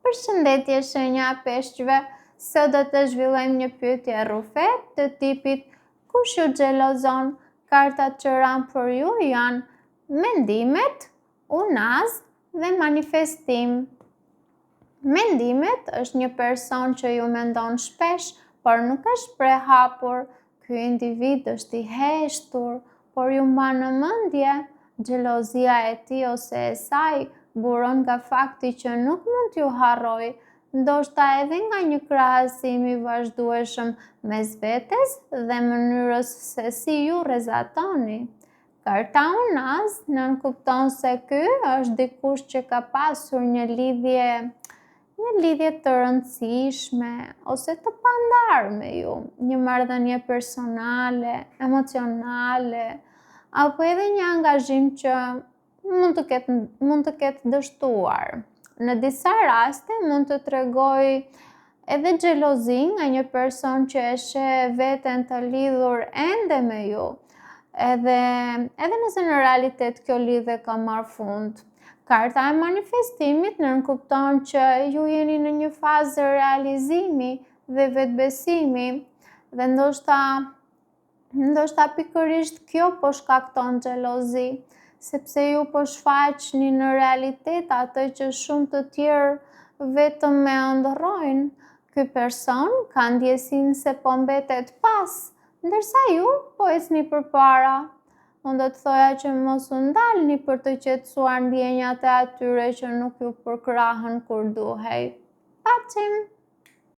Përshëndetje shenja e peshqve, sot do të zhvillojmë një pyetje rrufet të tipit kush ju xhelozon? Kartat që ranë për ju janë mendimet, unaz dhe manifestim. Mendimet është një person që ju mendon shpesh, por nuk është prehapur. Ky individ është i heshtur, por ju mban në mendje. Xhelozia e tij ose e saj buron nga fakti që nuk mund t'ju harroj, ndoshta edhe nga një krahasim i vazhdueshëm mes vetes dhe mënyrës se si ju rrezatoni. Karta unaz nënkupton se ky është dikush që ka pasur një lidhje të rëndësishme ose të pandar me ju, një marrëdhënie personale, emocionale, apo edhe një angazhim që mund të ketë dështuar. Në disa raste mund të tregoj edhe xhelozi nga një person që e sheh veten të lidhur ende me ju, edhe nëse në realitet kjo lidhje ka marrë fund. Karta e manifestimit nënkupton që ju jeni në një fazë realizimi dhe vetbesimi dhe ndoshta pikërisht kjo po shkakton xhelozi, sepse ju po shfaqni në realitet atë që shumë të tjerë vetëm e ëndërrojnë. Ky person ka ndjesinë se po mbetet pas, ndërsa ju po ecni përpara. Unë do të thoja që mos u ndalni për të qetësuar ndjenjat e atyre që nuk ju përkrahën kur duhej. Paqim!